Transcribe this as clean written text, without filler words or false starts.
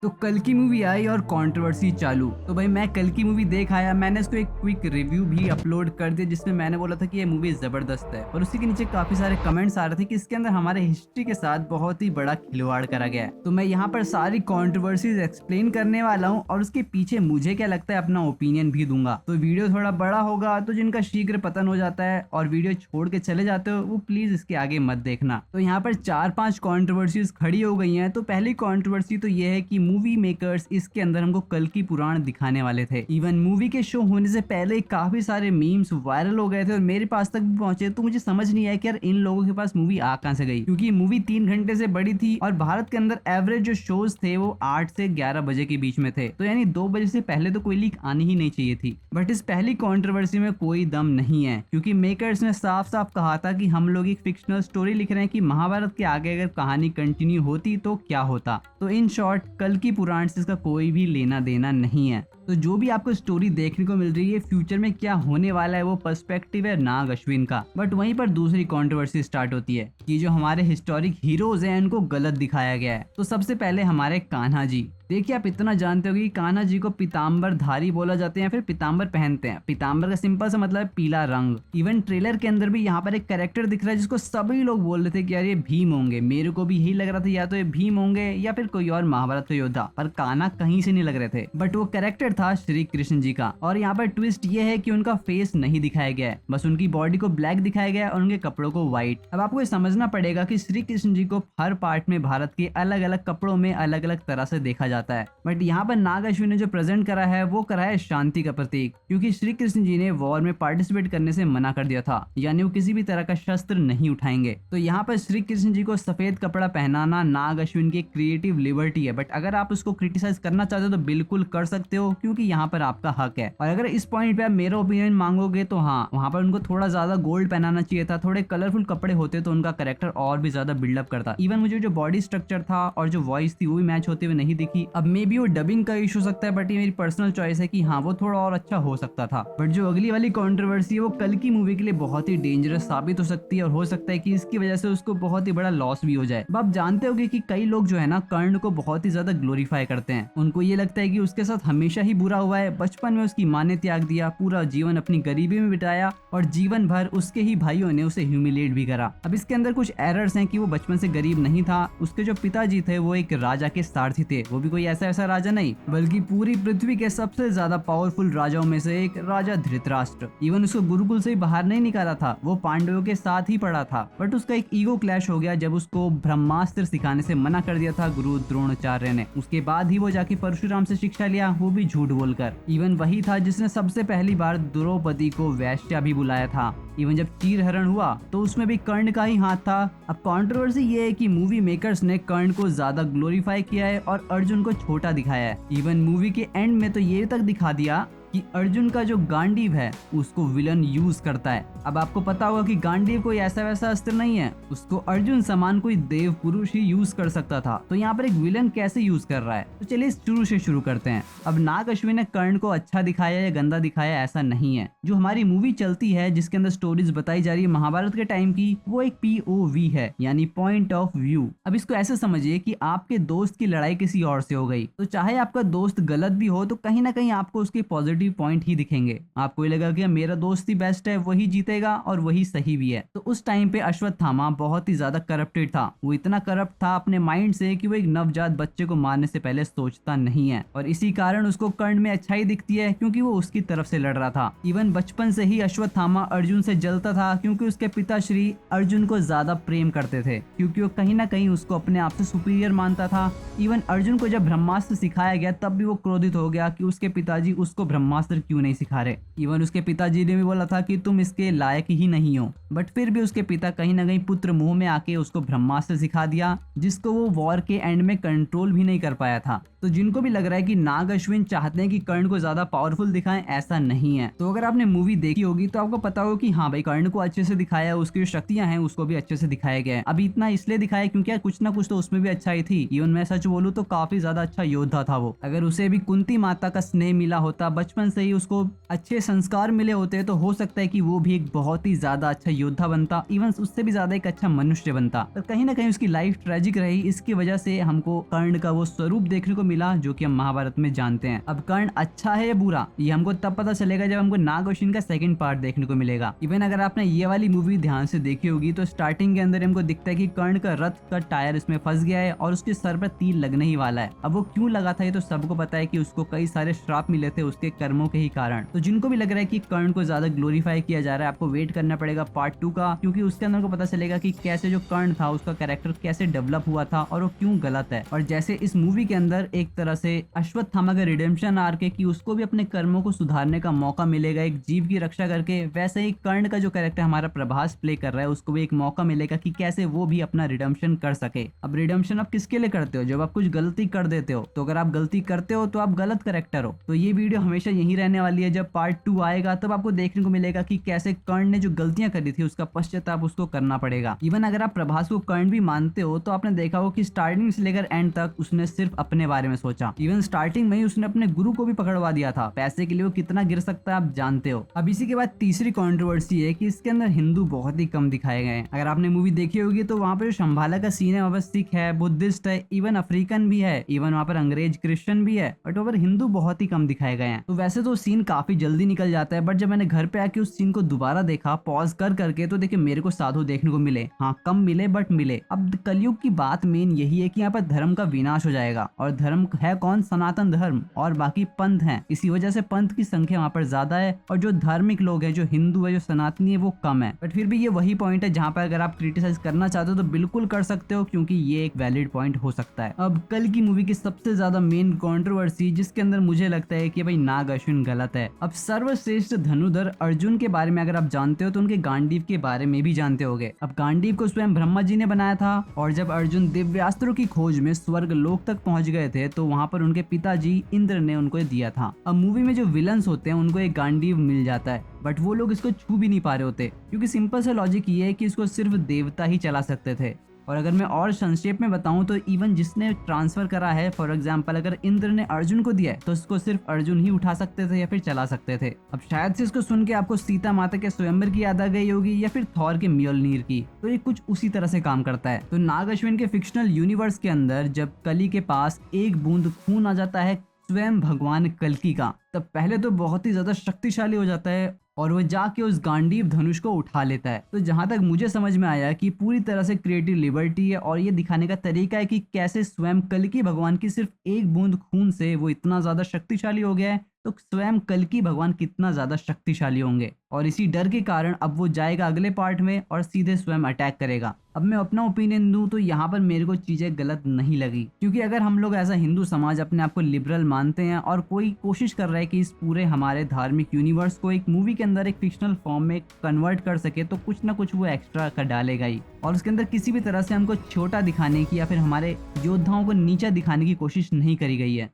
तो कल की मूवी आई और कंट्रोवर्सी चालू। तो भाई मैं कल की मूवी देख आया, मैंने इसको एक क्विक रिव्यू भी अपलोड कर दिया जिसमें मैंने बोला था कि ये मूवी जबरदस्त है। और उसी के नीचे काफी सारे कमेंट्स आ रहे थे कि इसके अंदर हमारे हिस्ट्री के साथ बहुत ही बड़ा खिलवाड़ करा गया है। तो मैं यहाँ पर सारी कंट्रोवर्सीज एक्सप्लेन करने वाला हूँ और उसके पीछे मुझे क्या लगता है अपना ओपिनियन भी दूंगा। तो वीडियो थोड़ा बड़ा होगा, तो जिनका शीघ्र पतन हो जाता है और वीडियो छोड़ के चले जाते हो वो प्लीज इसके आगे मत देखना। तो यहाँ पर 4-5 कंट्रोवर्सीज खड़ी हो गई हैं। तो पहली कंट्रोवर्सी तो ये है कि मूवी मेकर्स इसके अंदर हमको कल की पुराण दिखाने वाले थे। इवन मूवी के शो होने से पहले काफी सारे मीम्स वायरल हो गए थे और मेरे पास तक भी पहुंचे। तो मुझे समझ नहीं आया कि यार इन लोगों के पास मूवी आ कहां से गई, क्योंकि मूवी 3 घंटे से बड़ी थी और भारत के अंदर एवरेज जो शोज थे वो 8 से 11 बजे के बीच में थे। तो यानी 2 बजे से पहले तो कोई लीक आनी ही नहीं चाहिए थी। बट इस पहली कंट्रोवर्सी में कोई दम नहीं है, क्योंकि मेकर्स ने साफ साफ कहा था कि हम लोग एक फिक्शनल स्टोरी लिख रहे हैं कि महाभारत के आगे अगर कहानी कंटिन्यू होती तो क्या होता। तो इन शॉर्ट कल की पुराण से इसका कोई भी लेना देना नहीं है। तो जो भी आपको स्टोरी देखने को मिल रही है फ्यूचर में क्या होने वाला है वो पर्सपेक्टिव है नाग अश्विन का। बट वहीं पर दूसरी कंट्रोवर्सी स्टार्ट होती है कि जो हमारे हिस्टोरिक हीरोज हैं उनको गलत दिखाया गया है। तो सबसे पहले हमारे कान्हा जी, देखिए आप इतना जानते हो कि कान्हा जी को पीताम्बर धारी बोला जाते हैं, फिर पीताम्बर पहनते हैं। पीताम्बर का सिंपल सा मतलब है पीला रंग। इवन ट्रेलर के अंदर भी यहाँ पर एक कैरेक्टर दिख रहा है जिसको सभी लोग बोल रहे थे कि यार ये भीम होंगे। मेरे को भी यही लग रहा था, या तो ये भीम होंगे या फिर कोई और महाभारत का योद्धा, पर कान्हा कहीं से नहीं लग रहे थे। बट वो कैरेक्टर था श्री कृष्ण जी का। और यहाँ पर ट्विस्ट ये है कि उनका फेस नहीं दिखाया गया है, बस उनकी बॉडी को ब्लैक दिखाया गया है और उनके कपड़ों को व्हाइट। अब आपको ये समझना पड़ेगा कि श्री कृष्ण जी को हर पार्ट में भारत के अलग अलग कपड़ों में अलग अलग तरह से देखा जाता है। बट यहाँ पर नाग अश्विन ने जो प्रेजेंट करा है वो करा है शांति का प्रतीक, क्योंकि श्री कृष्ण जी ने वॉर में पार्टिसिपेट करने से मना कर दिया था, यानी वो किसी भी तरह का शस्त्र नहीं उठाएंगे। तो यहाँ पर श्री कृष्ण जी को सफेद कपड़ा पहनाना नाग अश्विन की क्रिएटिव लिबर्टी है। बट अगर आप उसको क्रिटिसाइज करना चाहते हो तो बिल्कुल कर सकते हो, क्योंकि यहाँ पर आपका हक है। और अगर इस पॉइंट पे आप मेरा ओपिनियन मांगोगे तो हाँ, वहाँ पर उनको थोड़ा ज्यादा गोल्ड पहनाना चाहिए था, थोड़े कलरफुल कपड़े होते तो उनका कैरेक्टर और भी ज्यादा बिल्डअप करता। इवन मुझे जो बॉडी स्ट्रक्चर था और जो वॉइस थी वो भी मैच होते हुए नहीं दिखी। अब मे बी वो डबिंग का इशू हो सकता है, बट ये मेरी पर्सनल चॉइस है कि हाँ वो थोड़ा और अच्छा हो सकता था। बट जो अगली वाली कंट्रोवर्सी है वो कल की मूवी के लिए बहुत ही डेंजरस साबित हो सकती है और हो सकता है कि इसकी वजह से उसको बहुत ही बड़ा लॉस भी हो जाए। अब आप जानते होंगे कि कई लोग जो है ना कर्ण को बहुत ही ज्यादा ग्लोरीफाई करते हैं। उनको ये लगता है कि उसके साथ हमेशा ही बुरा हुआ है, बचपन में उसकी माँ ने त्याग दिया, पूरा जीवन अपनी गरीबी में बिताया और जीवन भर उसके ही भाइयों ने उसे ह्यूमिलेट भी करा। अब इसके अंदर कुछ एरर्स हैं कि वो बचपन से गरीब नहीं था। उसके जो पिताजी थे वो एक राजा के सारथी थे, वो भी कोई ऐसा ऐसा राजा नहीं बल्कि पूरी पृथ्वी के सबसे ज्यादा पावरफुल राजाओं में से एक राजा धृतराष्ट्र। इवन उसको गुरुकुल से ही बाहर नहीं निकाला था, वो पांडवों के साथ ही पढ़ा था। बट उसका एक ईगो क्लैश हो गया जब उसको ब्रह्मास्त्र सिखाने से मना कर दिया था गुरु द्रोणाचार्य ने। उसके बाद ही वो जाके परशुराम से शिक्षा लिया, वो भी झूठ बोलकर। इवन वही था जिसने सबसे पहली बार द्रौपदी को वैश्या भी बुलाया था। इवन जब चीरहरण हुआ तो उसमें भी कर्ण का ही हाथ था। अब कंट्रोवर्सी ये है कि मूवी मेकर्स ने कर्ण को ज्यादा ग्लोरीफाई किया है और अर्जुन को छोटा दिखाया है। इवन मूवी के एंड में तो ये तक दिखा दिया कि अर्जुन का जो गांडीव है उसको विलन यूज करता है। अब आपको पता होगा कि गांडीव कोई ऐसा वैसा अस्त्र नहीं है, उसको अर्जुन समान कोई देव पुरुष ही यूज कर सकता था। तो यहाँ पर एक विलन कैसे यूज कर रहा है, तो चलिए शुरू से शुरू करते हैं। अब नाग अश्विन ने कर्ण को अच्छा दिखाया या गंदा दिखाया ऐसा नहीं है। जो हमारी मूवी चलती है जिसके अंदर स्टोरीज बताई जा रही है महाभारत के टाइम की, वो एक POV है, यानी पॉइंट ऑफ व्यू। अब इसको ऐसे समझिए कि आपके दोस्त की लड़ाई किसी और से हो गई, तो चाहे आपका दोस्त गलत भी हो तो कहीं ना कहीं आपको उसके पॉजिटिव पॉइंट ही दिखेंगे। आपको ये लगा कि मेरा दोस्त ही बेस्ट है, वही जीतेगा और वही सही भी है। तो उस टाइम पे अश्वत्थामा बहुत ही ज्यादा करप्टेड था। वो इतना करप्ट था अपने माइंड से कि वो एक नवजात बच्चे को मारने से पहले सोचता नहीं है, और इसी कारण उसको कर्ण में अच्छाई दिखती है क्योंकि वो उसकी तरफ से लड़ रहा था। इवन बचपन से ही अश्वत्थामा अर्जुन से जलता था क्योंकि उसके पिताश्री अर्जुन को ज्यादा प्रेम करते थे, क्योंकि वो कहीं ना कहीं उसको अपने आप से सुपीरियर मानता था। इवन अर्जुन को जब ब्रह्मास्त्र सिखाया गया तब भी वो क्रोधित हो गया कि उसके पिताजी उसको ब्रह्मास्त्र क्यों नहीं सिखा रहे। इवन उसके पिताजी ने भी बोला था कि तुम इसके लायक ही नहीं हो, बट फिर भी उसके पिता कहीं ना कहीं पुत्र मुंह में आके उसको ब्रह्मास्त्र सिखा दिया, जिसको वो वॉर के एंड में कंट्रोल भी नहीं कर पाया था। तो जिनको भी लग रहा है कि नाग अश्विन चाहते हैं कि कर्ण को ज्यादा पावरफुल दिखाएं, ऐसा नहीं है। तो अगर आपने मूवी देखी होगी तो आपको पता होगा कि हाँ भाई कर्ण को अच्छे से दिखाया, उसकी जो शक्तियां हैं उसको भी अच्छे से दिखाया गया है। अभी इतना इसलिए दिखाया क्योंकि यार कुछ ना कुछ तो उसमें भी अच्छाई थी। इवन मैं सच बोलूं तो काफी ज्यादा अच्छा योद्धा था वो। अगर उसे भी कुंती माता का स्नेह मिला होता, बचपन से ही उसको अच्छे संस्कार मिले होते, तो हो सकता है कि वो भी एक बहुत ही ज्यादा अच्छा योद्धा बनता, इवन उससे भी ज्यादा एक अच्छा मनुष्य बनता। पर कहीं ना कहीं उसकी लाइफ ट्रेजिक रही, इसकी वजह से हमको कर्ण का वो स्वरूप देखने को मिला जो कि हम महाभारत में जानते हैं। अब कर्ण अच्छा है या बुरा, ये हमको तब पता चलेगा जब हमको नाग अश्विन का सेकंड पार्ट देखने को मिलेगा। इवन अगर आपने ये वाली मूवी ध्यान से देखी होगी तो स्टार्टिंग के अंदर हमको दिखता है कि कर्ण का रथ का टायर इसमें फंस गया है और उसके सर पर तीर लगने ही वाला है। अब वो क्यों लगा था ये तो सबको पता है कि उसको कई सारे श्राप मिले थे उसके कर्मों के ही कारण। तो जिनको भी लग रहा है कि कर्ण को ज्यादा ग्लोरीफाई किया जा रहा है, आपको वेट करना पड़ेगा पार्ट 2 का, क्योंकि उसके अंदर को पता चलेगा कि कैसे जो कर्ण था उसका कैरेक्टर कैसे डेवलप हुआ था और वो क्यों गलत है। और जैसे इस मूवी के अंदर एक तरह से अश्वत्थामा का रिडेम्पशन आर्क है कि उसको भी अपने कर्मों को सुधारने का मौका मिलेगा एक जीव की रक्षा करके, वैसे ही कर्ण का जो कैरेक्टर हमारा प्रभास प्ले कर रहा है उसको भी एक मौका मिलेगा कि कैसे वो भी अपना रिडेम्पशन कर सके। अब रिडेम्पशन आप किसके लिए करते हो? जब आप कुछ गलती कर देते हो। तो अगर आप गलती करते हो तो आप गलत कैरेक्टर हो। तो ये वीडियो हमेशा यही रहने वाली है। जब पार्ट 2 आएगा तब आपको देखने को मिलेगा कि कैसे कर्ण ने जो गलतियां करी थी उसका पश्चाताप उसको करना पड़ेगा। इवन अगर आप प्रभास को कर्ण भी मानते हो तो आपने देखा हो कि स्टार्टिंग से लेकर एंड तक उसने सिर्फ अपने बारे में सोचा। इवन स्टार्टिंग में ही उसने अपने गुरु को भी पकड़वा दिया था। पैसे के लिए वो कितना गिर सकता है आप जानते हो। अब इसी के बाद तीसरी कंट्रोवर्सी है कि इसके अंदर हिंदू बहुत ही कम दिखाए गए हैं। अगर आपने मूवी देखी होगी तो वहाँ पे जो शंभाला का सीन है वहाँ पर सिख है, बुद्धिस्ट है, इवन अफ्रीकन भी है, इवन वहाँ पर अंग्रेज क्रिश्चियन भी है, बट वहाँ पर हिंदू बहुत ही कम दिखाए गए हैं। तो वैसे तो सीन काफी जल्दी निकल जाता है, बट जब मैंने घर पे आके उस सीन को दोबारा देखा पॉज कर करके तो देखिए मेरे को साधु देखने को मिले। हाँ कम मिले बट मिले। अब कलयुग की बात मेन यही है कि यहाँ पर धर्म का विनाश हो जाएगा और धर्म है कौन? सनातन धर्म, और बाकी पंथ हैं। इसी वजह से पंथ की संख्या वहाँ पर ज्यादा है और जो धार्मिक लोग हैं, जो हिंदू है, जो सनातनी है, वो कम है। बट फिर भी ये वही पॉइंट है जहाँ पर अगर आप क्रिटिसाइज करना चाहते हो तो बिल्कुल कर सकते हो, क्योंकि ये एक वैलिड पॉइंट हो सकता है। अब कल की मूवी की सबसे ज्यादा मेन कंट्रोवर्सी जिसके अंदर मुझे लगता है कि भाई नाग अश्विन गलत है। अब सर्वश्रेष्ठ धनुधर अर्जुन के बारे में अगर आप जानते हो तो उनके गांडीव के बारे में भी जानते होगे। अब गांडीव को स्वयं ब्रह्मा जी ने बनाया था और जब अर्जुन दिव्यास्त्रों की खोज में स्वर्ग लोक तक पहुंच गए थे तो वहां पर उनके पिताजी इंद्र ने उनको दिया था। अब मूवी में जो विलन्स होते हैं उनको एक गांडीव मिल जाता है, बट वो लोग इसको छू भी नहीं पा रहे होते, क्योंकि सिंपल सा लॉजिक ये है कि इसको सिर्फ देवता ही चला सकते थे। और अगर मैं और संक्षेप में बताऊं तो इवन जिसने ट्रांसफर करा है, फॉर एग्जांपल अगर इंद्र ने अर्जुन को दिया है तो इसको सिर्फ अर्जुन ही उठा सकते थे या फिर चला सकते थे। अब शायद से इसको सुन के आपको सीता माता के स्वयंवर की याद आ गई होगी या फिर थॉर के म्योल्नीर की, तो ये कुछ उसी तरह से काम करता है। तो नाग अश्विन के फिक्शनल यूनिवर्स के अंदर जब कली के पास एक बूंद खून आ जाता है स्वयं भगवान कल्कि का, तब पहले तो बहुत ही ज्यादा शक्तिशाली हो जाता है और वो जाके उस गांडीव धनुष को उठा लेता है। तो जहां तक मुझे समझ में आया कि पूरी तरह से क्रिएटिव लिबर्टी है और ये दिखाने का तरीका है कि कैसे स्वयं कल्कि भगवान की सिर्फ एक बूंद खून से वो इतना ज्यादा शक्तिशाली हो गया है, तो स्वयं कल्कि भगवान कितना ज्यादा शक्तिशाली होंगे। और इसी डर के कारण अब वो जाएगा अगले पार्ट में और सीधे स्वयं अटैक करेगा। अब मैं अपना ओपिनियन दूं तो यहाँ पर मेरे को चीजें गलत नहीं लगी, क्योंकि अगर हम लोग ऐसा हिंदू समाज अपने आप को लिबरल मानते हैं और कोई कोशिश कर रहा है कि इस पूरे हमारे धार्मिक यूनिवर्स को एक मूवी के अंदर एक फिक्शनल फॉर्म में कन्वर्ट कर सके, तो कुछ ना कुछ वो एक्स्ट्रा कर डालेगा ही। और उसके अंदर किसी भी तरह से हमको छोटा दिखाने की या फिर हमारे योद्धाओं को नीचा दिखाने की कोशिश नहीं करी गई है।